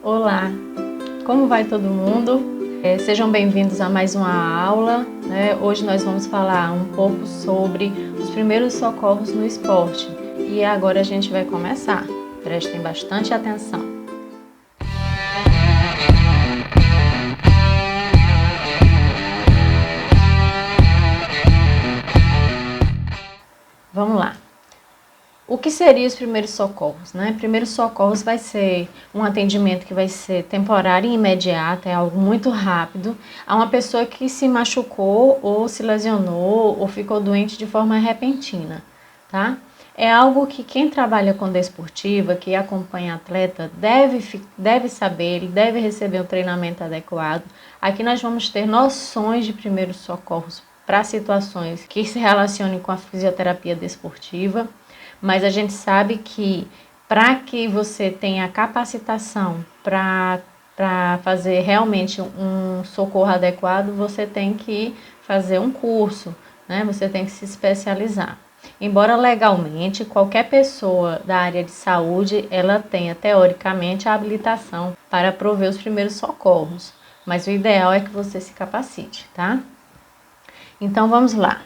Olá, como vai todo mundo? Sejam bem-vindos a mais uma aula, né? Hoje nós vamos falar um pouco sobre os primeiros socorros no esporte e agora a gente vai começar. Prestem bastante atenção. Vamos lá. O que seriam os primeiros socorros, né? Primeiros socorros vai ser um atendimento que vai ser temporário e imediato, é algo muito rápido, a uma pessoa que se machucou ou se lesionou ou ficou doente de forma repentina, tá? É algo que quem trabalha com desportiva, que acompanha atleta, deve saber, ele deve receber um treinamento adequado. Aqui nós vamos ter noções de primeiros socorros para situações que se relacionem com a fisioterapia desportiva. Mas a gente sabe que para que você tenha capacitação para fazer realmente um socorro adequado, você tem que fazer um curso, né? Você tem que se especializar. Embora legalmente qualquer pessoa da área de saúde ela tenha teoricamente a habilitação para prover os primeiros socorros, mas o ideal é que você se capacite, tá? Então vamos lá.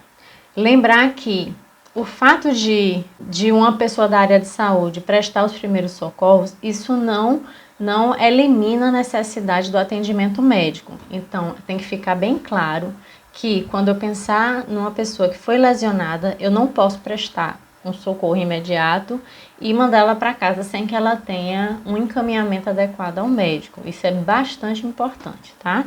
Lembrar que o fato de uma pessoa da área de saúde prestar os primeiros socorros, isso não elimina a necessidade do atendimento médico. Então, tem que ficar bem claro que quando eu pensar numa pessoa que foi lesionada, eu não posso prestar um socorro imediato e mandar ela para casa sem que ela tenha um encaminhamento adequado ao médico. Isso é bastante importante, tá?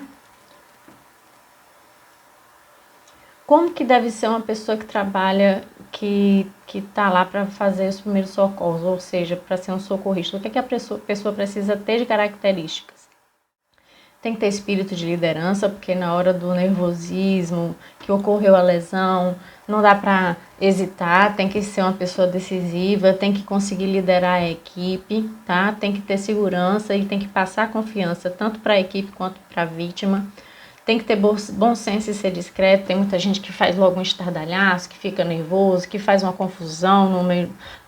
Como que deve ser uma pessoa que trabalha, que está lá para fazer os primeiros socorros, ou seja, para ser um socorrista? O que a pessoa precisa ter de características? Tem que ter espírito de liderança, porque na hora do nervosismo, que ocorreu a lesão, não dá para hesitar, tem que ser uma pessoa decisiva, tem que conseguir liderar a equipe, tá? Tem que ter segurança e tem que passar confiança tanto para a equipe quanto para a vítima. Tem que ter bom senso e ser discreto. Tem muita gente que faz logo um estardalhaço, que fica nervoso, que faz uma confusão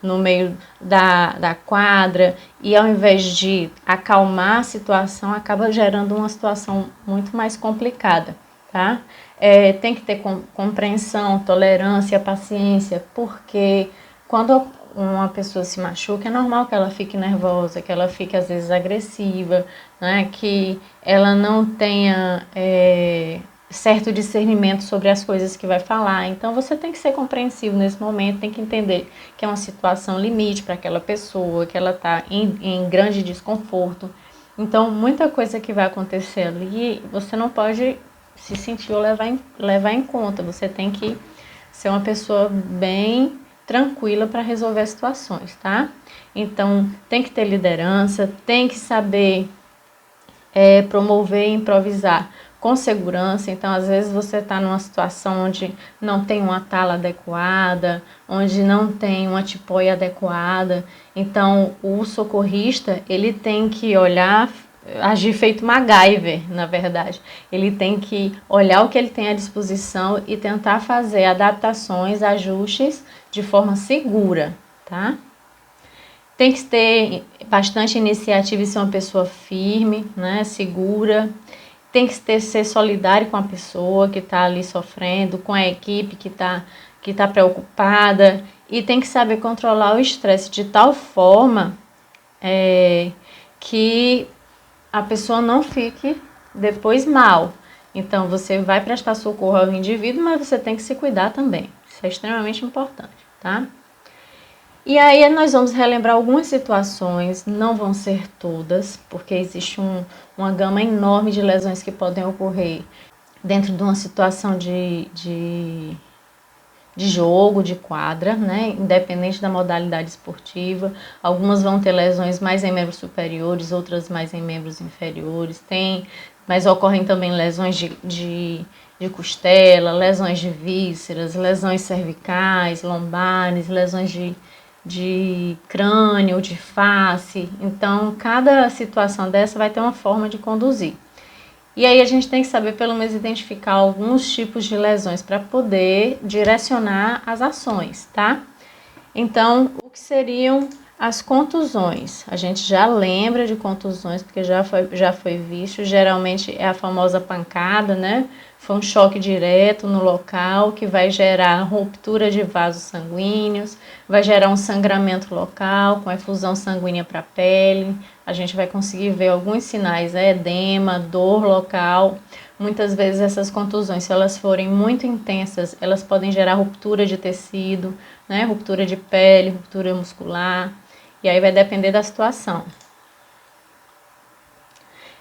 no meio da quadra e ao invés de acalmar a situação, acaba gerando uma situação muito mais complicada, tá? Tem que ter compreensão, tolerância, paciência, porque quando uma pessoa se machuca, é normal que ela fique nervosa, que ela fique às vezes agressiva, né? Que ela não tenha certo discernimento sobre as coisas que vai falar. Então você tem que ser compreensivo nesse momento, tem que entender que é uma situação limite para aquela pessoa, que ela está em grande desconforto. Então muita coisa que vai acontecer ali, você não pode se sentir ou levar em conta. Você tem que ser uma pessoa bem tranquila para resolver as situações, tá? Então, tem que ter liderança, tem que saber promover e improvisar com segurança. Então, às vezes você está numa situação onde não tem uma tala adequada, onde não tem uma tipóia adequada. Então, o socorrista, ele tem que olhar, agir feito MacGyver, na verdade. Ele tem que olhar o que ele tem à disposição e tentar fazer adaptações, ajustes de forma segura, tá? Tem que ter bastante iniciativa e ser uma pessoa firme, né, segura. Tem que ser solidário com a pessoa que está ali sofrendo, com a equipe que tá preocupada. E tem que saber controlar o estresse de tal forma que a pessoa não fique depois mal. Então, você vai prestar socorro ao indivíduo, mas você tem que se cuidar também. Isso é extremamente importante, tá? E aí nós vamos relembrar algumas situações, não vão ser todas, porque existe uma gama enorme de lesões que podem ocorrer dentro de uma situação de jogo, de quadra, né? Independente da modalidade esportiva. Algumas vão ter lesões mais em membros superiores, outras mais em membros inferiores. Mas ocorrem também lesões de costela, lesões de vísceras, lesões cervicais, lombares, lesões de crânio, de face. Então, cada situação dessa vai ter uma forma de conduzir. E aí a gente tem que saber pelo menos identificar alguns tipos de lesões para poder direcionar as ações, tá? Então, o que seriam As contusões, a gente já lembra de contusões, porque já foi visto, geralmente é a famosa pancada, né? Foi um choque direto no local que vai gerar ruptura de vasos sanguíneos, vai gerar um sangramento local com efusão sanguínea para a pele. A gente vai conseguir ver alguns sinais, né? Edema, dor local. Muitas vezes essas contusões, se elas forem muito intensas, elas podem gerar ruptura de tecido, né? Ruptura de pele, ruptura muscular. E aí vai depender da situação.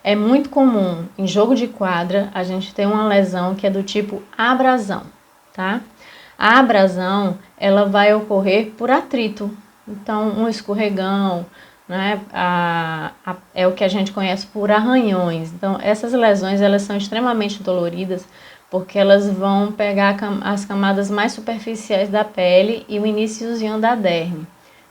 É muito comum em jogo de quadra a gente ter uma lesão que é do tipo abrasão, tá? A abrasão, ela vai ocorrer por atrito. Então, um escorregão, né? É o que a gente conhece por arranhões. Então, essas lesões, elas são extremamente doloridas porque elas vão pegar as camadas mais superficiais da pele e o iniciozinho da derme,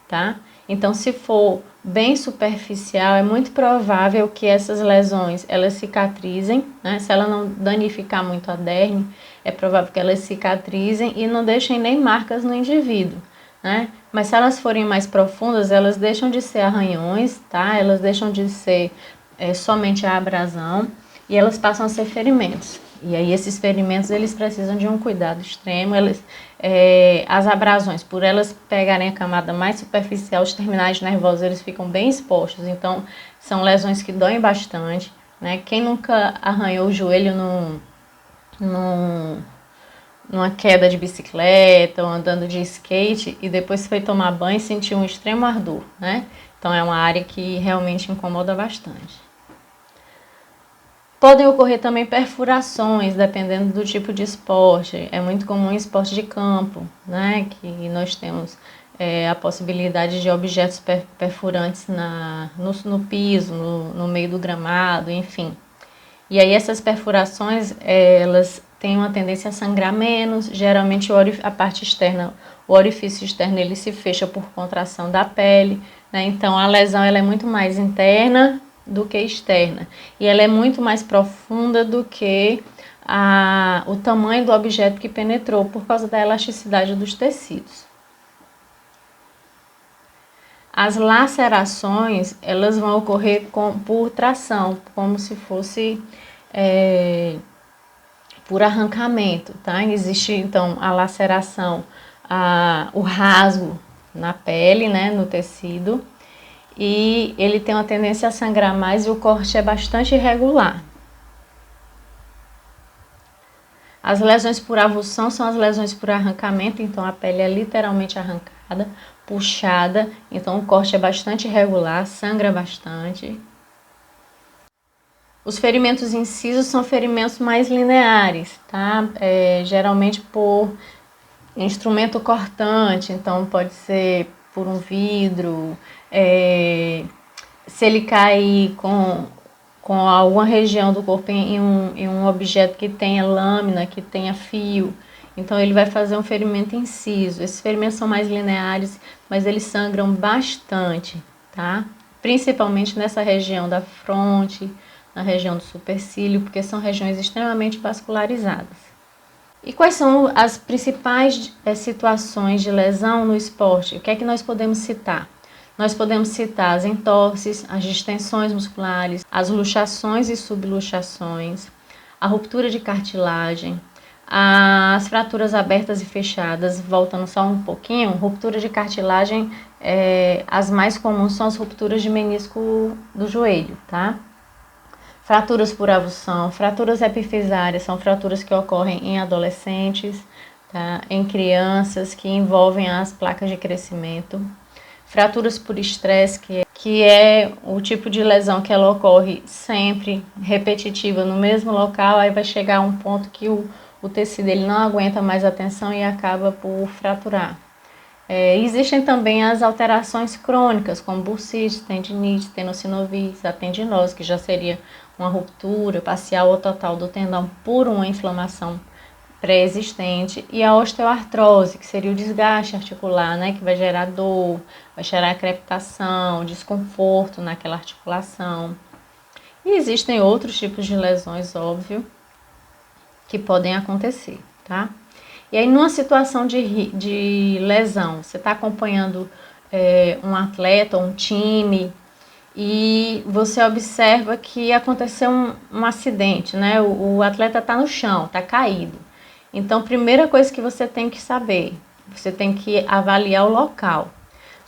tá? Então, se for bem superficial, é muito provável que essas lesões elas cicatrizem, né? Se ela não danificar muito a derme, é provável que elas cicatrizem e não deixem nem marcas no indivíduo, né? Mas se elas forem mais profundas, elas deixam de ser arranhões, tá? Elas deixam de ser somente a abrasão e elas passam a ser ferimentos. E aí esses ferimentos, eles precisam de um cuidado extremo. As abrasões, por elas pegarem a camada mais superficial, os terminais nervosos, eles ficam bem expostos. Então, são lesões que doem bastante, né? Quem nunca arranhou o joelho numa queda de bicicleta ou andando de skate e depois foi tomar banho e sentiu um extremo ardor, né? Então, é uma área que realmente incomoda bastante. Podem ocorrer também perfurações, dependendo do tipo de esporte. É muito comum em esporte de campo, né? Que nós temos a possibilidade de objetos perfurantes no piso, no meio do gramado, enfim. E aí essas perfurações, elas têm uma tendência a sangrar menos. Geralmente a parte externa, o orifício externo, ele se fecha por contração da pele, né? Então a lesão ela é muito mais interna do que externa. E ela é muito mais profunda do que o tamanho do objeto que penetrou, por causa da elasticidade dos tecidos. As lacerações, elas vão ocorrer por tração, como se fosse por arrancamento, tá? Existe, então, a laceração, o rasgo na pele, né, no tecido, e ele tem uma tendência a sangrar mais e o corte é bastante irregular. As lesões por avulsão são as lesões por arrancamento, então a pele é literalmente arrancada, puxada, então o corte é bastante irregular, sangra bastante. Os ferimentos incisos são ferimentos mais lineares, tá? Geralmente por instrumento cortante, então pode ser por um vidro, se ele cair com alguma região do corpo em um objeto que tenha lâmina, que tenha fio, então ele vai fazer um ferimento inciso. Esses ferimentos são mais lineares, mas eles sangram bastante, tá? Principalmente nessa região da fronte, na região do supercílio, porque são regiões extremamente vascularizadas. E quais são as principais situações de lesão no esporte? O que é que nós podemos citar? Nós podemos citar as entorses, as distensões musculares, as luxações e subluxações, a ruptura de cartilagem, as fraturas abertas e fechadas. Voltando só um pouquinho, ruptura de cartilagem, as mais comuns são as rupturas de menisco do joelho, tá? Fraturas por avulsão, fraturas epifisárias, são fraturas que ocorrem em adolescentes, tá? Em crianças, que envolvem as placas de crescimento. Fraturas por estresse, que é o tipo de lesão que ela ocorre sempre, repetitiva, no mesmo local, aí vai chegar a um ponto que o tecido ele não aguenta mais a tensão e acaba por fraturar. Existem também as alterações crônicas, como bursite, tendinite, tenossinovite, a tendinose, que já seria uma ruptura parcial ou total do tendão por uma inflamação pré-existente, e a osteoartrose, que seria o desgaste articular, né, que vai gerar dor, vai gerar crepitação, desconforto naquela articulação. E existem outros tipos de lesões, óbvio, que podem acontecer, tá? E aí, numa situação de lesão, você está acompanhando um atleta ou um time e você observa que aconteceu um acidente, né? O atleta está no chão, está caído. Então, primeira coisa que você tem que saber, você tem que avaliar o local.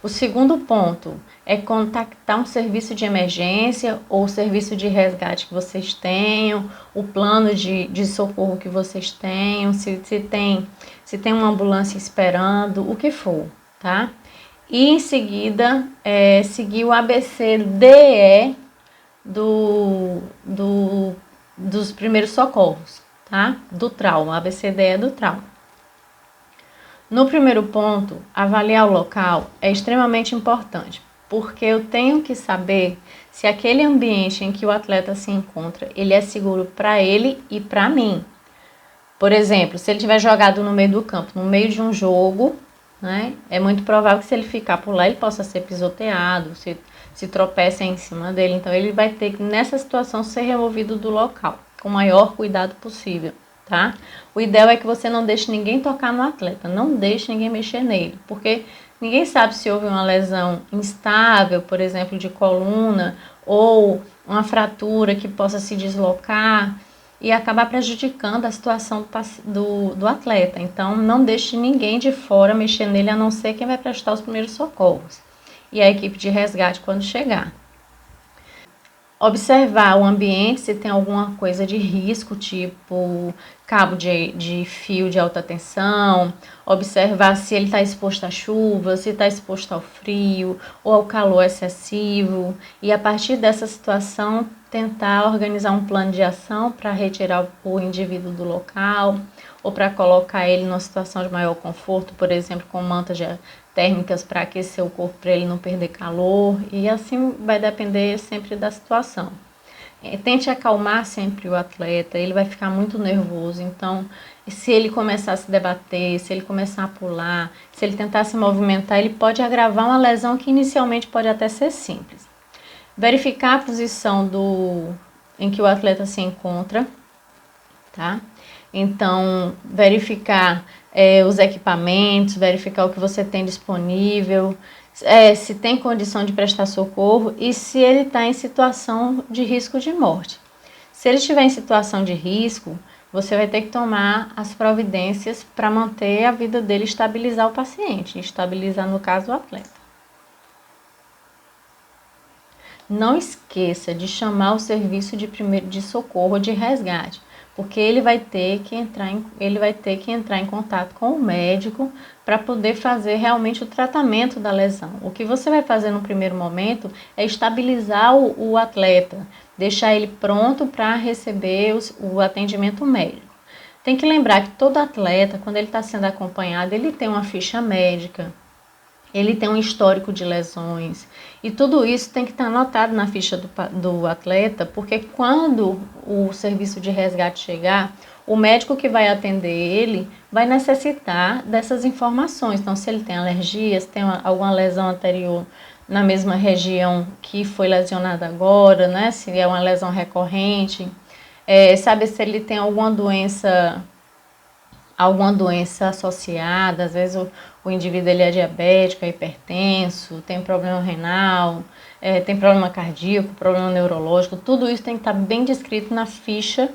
O segundo ponto é contactar um serviço de emergência ou serviço de resgate que vocês tenham, o plano de socorro que vocês tenham, se tem uma ambulância esperando, o que for, tá? E em seguida, seguir o ABCDE dos primeiros socorros, tá? Do trauma, ABCDE do trauma. No primeiro ponto, avaliar o local é extremamente importante, porque eu tenho que saber se aquele ambiente em que o atleta se encontra, ele é seguro para ele e para mim. Por exemplo, se ele tiver jogado no meio do campo, no meio de um jogo, né, é muito provável que se ele ficar por lá, ele possa ser pisoteado, se tropecem em cima dele. Então, ele vai ter que, nessa situação, ser removido do local, com o maior cuidado possível. Tá? O ideal é que você não deixe ninguém tocar no atleta, não deixe ninguém mexer nele, porque ninguém sabe se houve uma lesão instável, por exemplo, de coluna, ou uma fratura que possa se deslocar e acabar prejudicando a situação do atleta. Então, não deixe ninguém de fora mexer nele, a não ser quem vai prestar os primeiros socorros e a equipe de resgate quando chegar. Observar o ambiente, se tem alguma coisa de risco, tipo cabo de fio de alta tensão, observar se ele está exposto à chuva, se está exposto ao frio ou ao calor excessivo, e a partir dessa situação tentar organizar um plano de ação para retirar o indivíduo do local ou para colocar ele numa situação de maior conforto, por exemplo, com mantas térmicas para aquecer o corpo para ele não perder calor, e assim vai depender sempre da situação. Tente acalmar sempre o atleta, ele vai ficar muito nervoso, então se ele começar a se debater, se ele começar a pular, se ele tentar se movimentar, ele pode agravar uma lesão que inicialmente pode até ser simples. Verificar a posição em que o atleta se encontra, tá? Então, verificar os equipamentos, verificar o que você tem disponível, se tem condição de prestar socorro e se ele está em situação de risco de morte. Se ele estiver em situação de risco, você vai ter que tomar as providências para manter a vida dele, estabilizar o paciente, estabilizar, no caso, o atleta. Não esqueça de chamar o serviço de socorro, de resgate, porque ele vai ter que entrar em contato com o médico para poder fazer realmente o tratamento da lesão. O que você vai fazer no primeiro momento é estabilizar o atleta, deixar ele pronto para receber o atendimento médico. Tem que lembrar que todo atleta, quando ele está sendo acompanhado, ele tem uma ficha médica, ele tem um histórico de lesões, e tudo isso tem que estar anotado na ficha do atleta, porque quando o serviço de resgate chegar, o médico que vai atender ele vai necessitar dessas informações. Então, se ele tem alergia, se tem alguma lesão anterior na mesma região que foi lesionada agora, né? Se é uma lesão recorrente, saber se ele tem alguma doença associada. Às vezes o indivíduo ele é diabético, é hipertenso, tem problema renal, tem problema cardíaco, problema neurológico. Tudo isso tem que estar bem descrito na ficha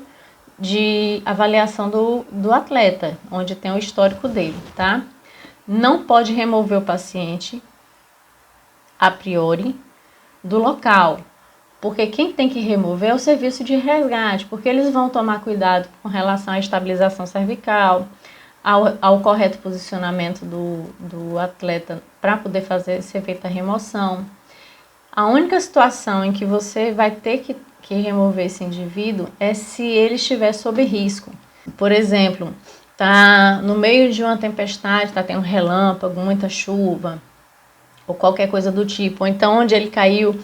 de avaliação do atleta, onde tem o histórico dele, tá? Não pode remover o paciente a priori do local, porque quem tem que remover é o serviço de resgate, porque eles vão tomar cuidado com relação à estabilização cervical, ao correto posicionamento do atleta para poder ser feita a remoção. A única situação em que você vai ter que remover esse indivíduo é se ele estiver sob risco. Por exemplo, está no meio de uma tempestade, está tendo relâmpago, muita chuva, ou qualquer coisa do tipo. Ou então, onde ele caiu,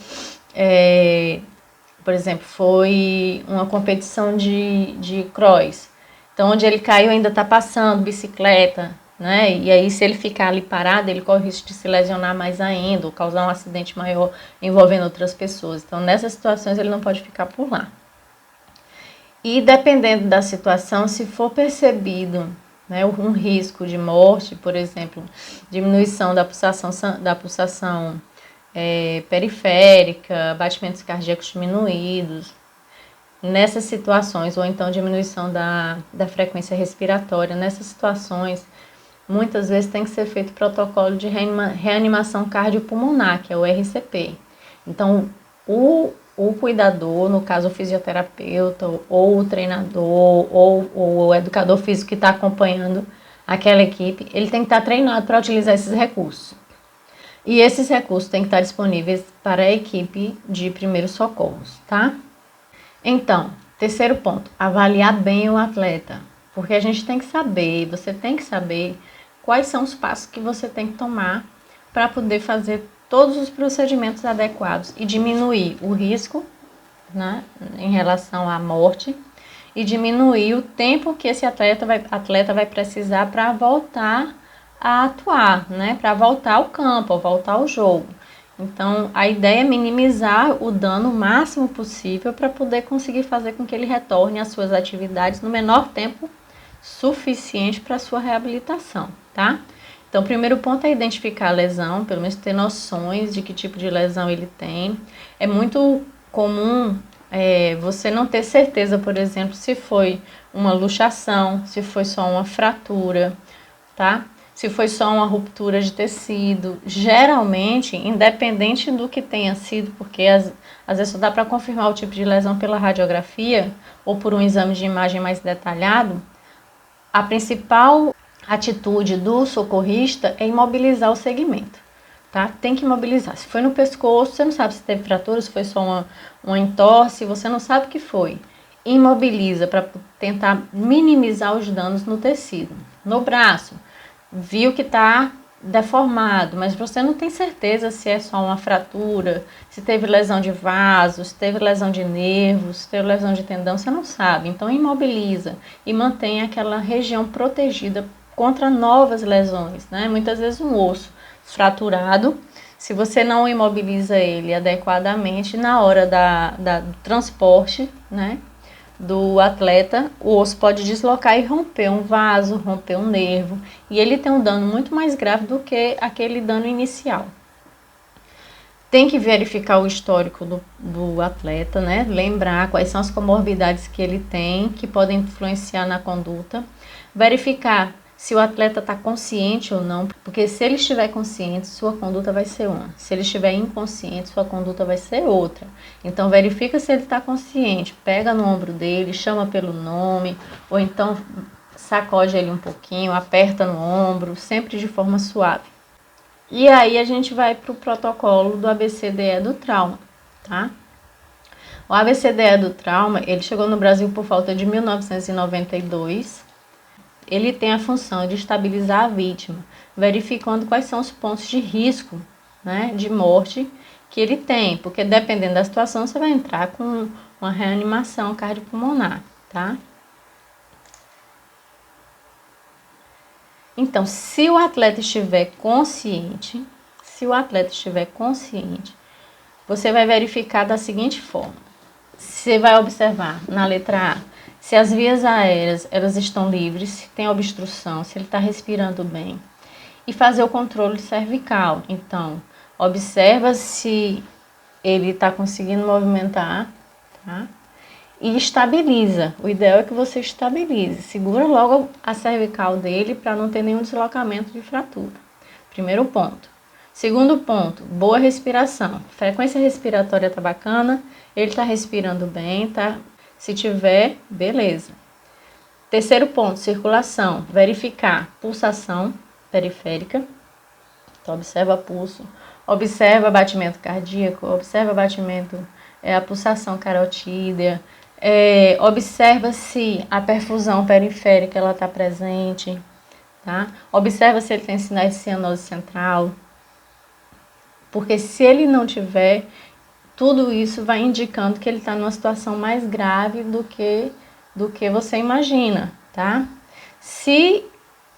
por exemplo, foi uma competição de cross. Então, onde ele caiu ainda está passando bicicleta, né? E aí, se ele ficar ali parado, ele corre o risco de se lesionar mais ainda, ou causar um acidente maior envolvendo outras pessoas. Então, nessas situações, ele não pode ficar por lá. E dependendo da situação, se for percebido né, um risco de morte, por exemplo, diminuição da pulsação periférica, batimentos cardíacos diminuídos, nessas situações, ou então diminuição da frequência respiratória, nessas situações, muitas vezes tem que ser feito protocolo de reanimação cardiopulmonar, que é o RCP. Então, o cuidador, no caso o fisioterapeuta, ou o treinador, ou o educador físico que está acompanhando aquela equipe, ele tem que estar treinado para utilizar esses recursos. E esses recursos têm que estar disponíveis para a equipe de primeiros socorros, tá? Então, terceiro ponto, avaliar bem o atleta. Porque a gente tem que saber, você tem que saber quais são os passos que você tem que tomar para poder fazer todos os procedimentos adequados e diminuir o risco, né, em relação à morte, e diminuir o tempo que esse atleta vai precisar para voltar a atuar, né, para voltar ao campo, voltar ao jogo. Então, a ideia é minimizar o dano o máximo possível para poder conseguir fazer com que ele retorne às suas atividades no menor tempo suficiente para a sua reabilitação, tá? Então, o primeiro ponto é identificar a lesão, pelo menos ter noções de que tipo de lesão ele tem. É muito comum você não ter certeza, por exemplo, se foi uma luxação, se foi só uma fratura, tá? Se foi só uma ruptura de tecido. Geralmente, independente do que tenha sido, porque às vezes só dá para confirmar o tipo de lesão pela radiografia ou por um exame de imagem mais detalhado, a principal atitude do socorrista é imobilizar o segmento, tá? Tem que imobilizar. Se foi no pescoço, você não sabe se teve fratura, se foi só uma entorse, você não sabe o que foi. Imobiliza para tentar minimizar os danos no tecido. No braço, viu que está deformado, mas você não tem certeza se é só uma fratura, se teve lesão de vasos, se teve lesão de nervos, se teve lesão de tendão, você não sabe. Então imobiliza e mantém aquela região protegida contra novas lesões, né? Muitas vezes um osso fraturado, se você não imobiliza ele adequadamente na hora do transporte, né, do atleta, o osso pode deslocar e romper um vaso, romper um nervo, e ele tem um dano muito mais grave do que aquele dano inicial. Tem que verificar o histórico do atleta, né? Lembrar quais são as comorbidades que ele tem, que podem influenciar na conduta. Verificar se o atleta está consciente ou não, porque se ele estiver consciente, sua conduta vai ser uma. Se ele estiver inconsciente, sua conduta vai ser outra. Então, verifica se ele está consciente, pega no ombro dele, chama pelo nome, ou então sacode ele um pouquinho, aperta no ombro, sempre de forma suave. E aí a gente vai para o protocolo do ABCDE do trauma, tá? O ABCDE do trauma, ele chegou no Brasil por volta de 1992. Ele tem a função de estabilizar a vítima, verificando quais são os pontos de risco, né, de morte que ele tem, porque dependendo da situação você vai entrar com uma reanimação cardiopulmonar, tá? Então, se o atleta estiver consciente, você vai verificar da seguinte forma. Você vai observar na letra A se as vias aéreas elas estão livres, se tem obstrução, se ele está respirando bem. E fazer o controle cervical. Então, observa se ele está conseguindo movimentar, tá? E estabiliza. O ideal é que você estabilize. Segura logo a cervical dele para não ter nenhum deslocamento de fratura. Primeiro ponto. Segundo ponto, boa respiração. Frequência respiratória tá bacana, ele está respirando bem, tá? Se tiver, beleza. Terceiro ponto, circulação. Verificar pulsação periférica. Então, observa pulso, observa batimento cardíaco, observa batimento, a pulsação carotídea. Observa se a perfusão periférica ela está presente, tá? Observa se ele tem sinais de cianose central. Porque se ele não tiver, tudo isso vai indicando que ele está numa situação mais grave do que você imagina, tá? Se,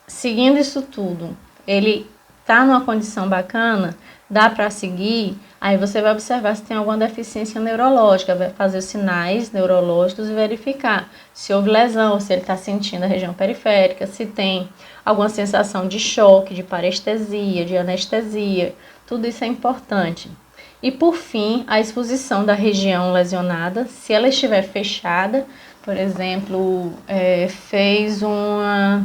seguindo isso tudo, ele está numa condição bacana, dá para seguir, aí você vai observar se tem alguma deficiência neurológica, vai fazer os sinais neurológicos e verificar se houve lesão, se ele está sentindo a região periférica, se tem alguma sensação de choque, de parestesia, de anestesia, tudo isso é importante. E por fim, a exposição da região lesionada, se ela estiver fechada, por exemplo, fez uma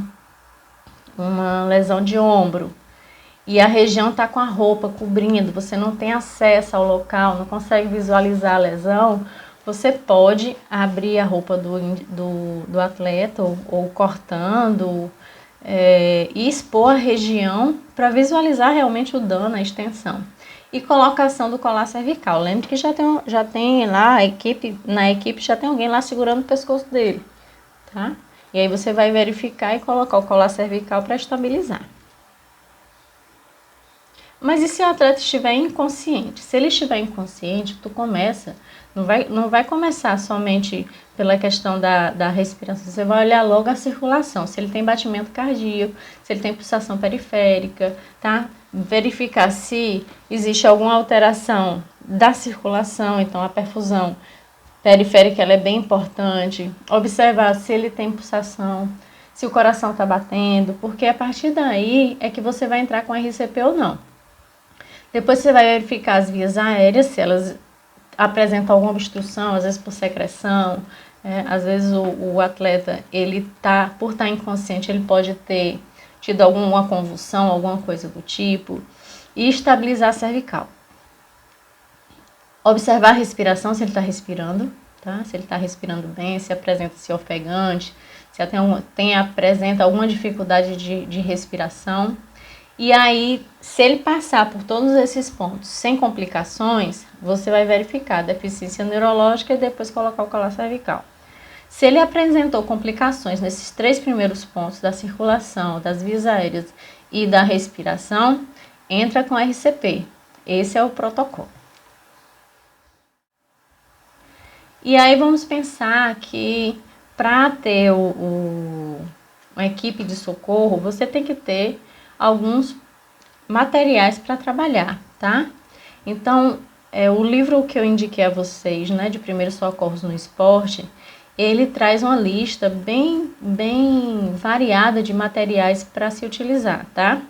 lesão de ombro, e a região está com a roupa cobrindo, você não tem acesso ao local, não consegue visualizar a lesão, você pode abrir a roupa do atleta ou cortando e expor a região para visualizar realmente o dano, a extensão. E colocação do colar cervical. Lembre que já tem lá na equipe já tem alguém lá segurando o pescoço dele, tá? E aí você vai verificar e colocar o colar cervical para estabilizar. Mas e se o atleta estiver inconsciente? Se ele estiver inconsciente, não vai começar somente pela questão da respiração, você vai olhar logo a circulação, se ele tem batimento cardíaco, se ele tem pulsação periférica, tá? Verificar se existe alguma alteração da circulação, então a perfusão periférica ela é bem importante, observar se ele tem pulsação, se o coração está batendo, porque a partir daí é que você vai entrar com RCP ou não. Depois você vai verificar as vias aéreas, se elas apresentam alguma obstrução, às vezes por secreção, às vezes o atleta, por estar inconsciente, ele pode ter tido alguma convulsão, alguma coisa do tipo, e estabilizar a cervical. Observar a respiração, se ele está respirando, tá? Se ele está respirando bem, se apresenta-se ofegante, se apresenta alguma dificuldade de respiração. E aí, se ele passar por todos esses pontos sem complicações, você vai verificar a deficiência neurológica e depois colocar o colar cervical. Se ele apresentou complicações nesses 3 primeiros pontos da circulação, das vias aéreas e da respiração, entra com RCP. Esse é o protocolo. E aí vamos pensar que para ter uma equipe de socorro, você tem que ter alguns materiais para trabalhar, tá? Então, o livro que eu indiquei a vocês, né, de primeiros socorros no esporte, ele traz uma lista bem variada de materiais para se utilizar, tá?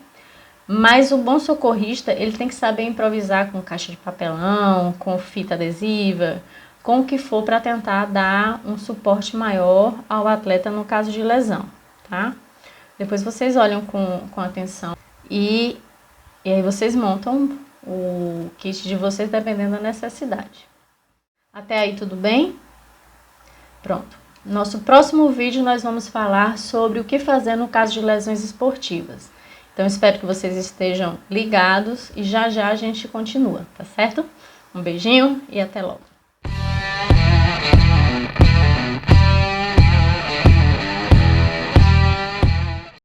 Mas o bom socorrista, ele tem que saber improvisar com caixa de papelão, com fita adesiva, com o que for para tentar dar um suporte maior ao atleta no caso de lesão, tá? Depois vocês olham com atenção e aí vocês montam o kit de vocês dependendo da necessidade. Até aí tudo bem? Pronto. Nosso próximo vídeo nós vamos falar sobre o que fazer no caso de lesões esportivas. Então espero que vocês estejam ligados e já a gente continua, tá certo? Um beijinho e até logo.